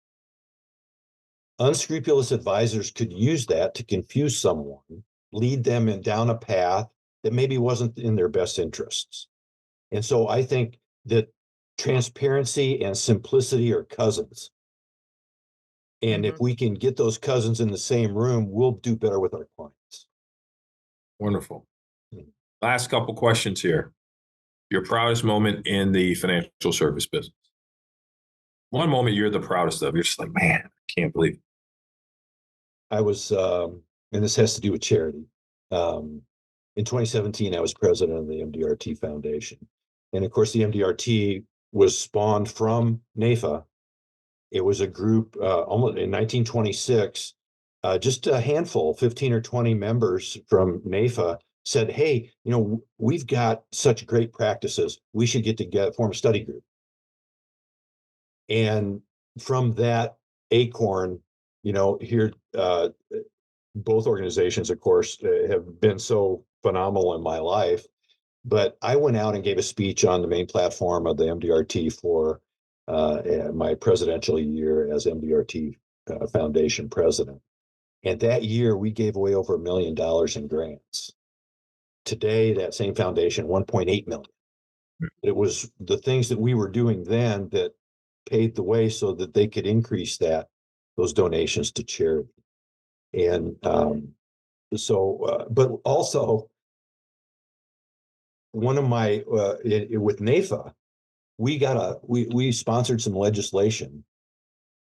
Unscrupulous advisors could use that to confuse someone, lead them down a path that maybe wasn't in their best interests. And so I think that transparency and simplicity are cousins. And if we can get those cousins in the same room, we'll do better with our clients. Wonderful. Last couple questions here. Your proudest moment in the financial service business. One moment you're the proudest of. You're just like, man, I can't believe it. I was, and this has to do with charity. In 2017, I was president of the MDRT Foundation. And of course, the MDRT was spawned from NAIFA. It was a group almost in 1926, just a handful, 15 or 20 members from NAIFA said, hey, we've got such great practices. We should get together, form a study group. And from that acorn, here, both organizations, of course, have been so phenomenal in my life. But I went out and gave a speech on the main platform of the MDRT for my presidential year as MDRT Foundation president. And that year, we gave away over $1 million in grants. Today, that same foundation, 1.8 million. It was the things that we were doing then that paved the way so that they could increase those donations to charity. And but also, one of my with NAIFA, we sponsored some legislation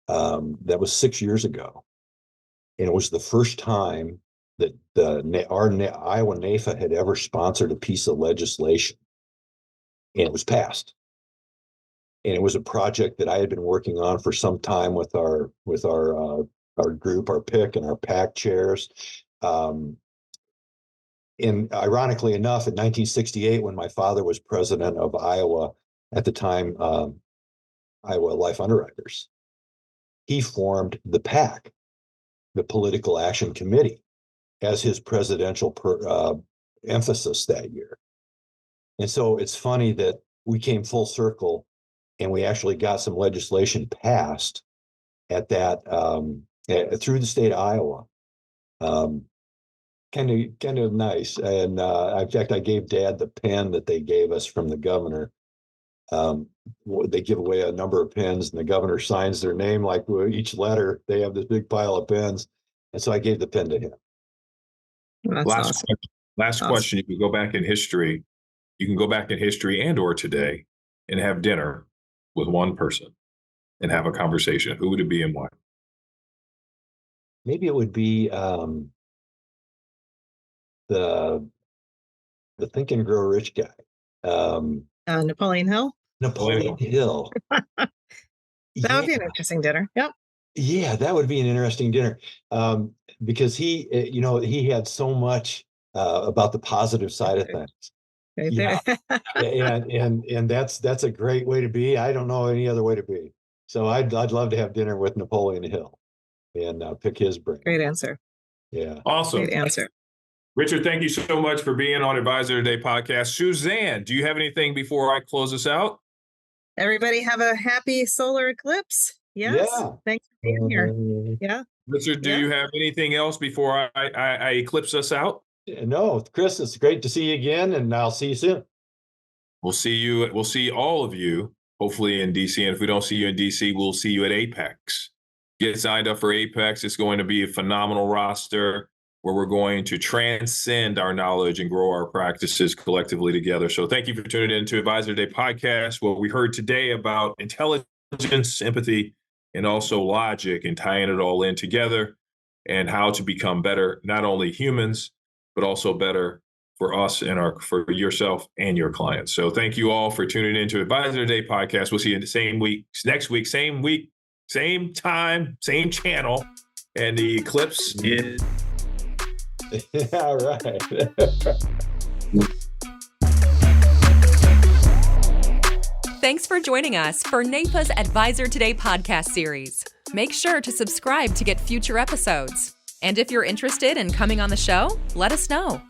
that was 6 years ago, and it was the first time that our Iowa NAIFA had ever sponsored a piece of legislation, and it was passed. And it was a project that I had been working on for some time with our group, our PIC and our PAC chairs. And ironically enough, in 1968, when my father was president of Iowa, at the time, Iowa Life Underwriters, he formed the PAC, the Political Action Committee, as his presidential emphasis that year. And so it's funny that we came full circle and we actually got some legislation passed at that through the state of Iowa. Kind of nice. And in fact, I gave Dad the pen that they gave us from the governor. They give away a number of pens, and the governor signs their name. Like each letter, they have this big pile of pens, and so I gave the pen to him. That's awesome. Last question. You can go back in history. You can go back in history and or today and have dinner with one person and have a conversation. Who would it be and why? Maybe it would be the Think and Grow Rich guy. Napoleon Hill? Napoleon Hill. That would be an interesting dinner. Yep. Yeah, that would be an interesting dinner. Because he had so much about the positive side of things. Right there. and that's a great way to be. I don't know any other way to be. So I'd love to have dinner with Napoleon Hill and pick his brain. Great answer. Yeah. Awesome. Great answer. Richard, thank you so much for being on Advisor Today podcast. Suzanne, do you have anything before I close this out? Everybody have a happy solar eclipse. Yes. Yeah. Thanks for being here. Yeah. Richard, do you have anything else before I eclipse us out? No, Chris, it's great to see you again, and I'll see you soon. We'll see all of you, hopefully in DC. And if we don't see you in DC, we'll see you at Apex. Get signed up for Apex. It's going to be a phenomenal roster where we're going to transcend our knowledge and grow our practices collectively together. So thank you for tuning in to Advisor Day podcast, where we heard today about intelligence, empathy, and also logic, and tying it all in together, and how to become better, not only humans, but also better for us and for yourself and your clients. So thank you all for tuning in to Advisor Day podcast. We'll see you next week, same time, same channel. And the eclipse is... All right. Thanks for joining us for NAIFA's Advisor Today podcast series. Make sure to subscribe to get future episodes. And if you're interested in coming on the show, let us know.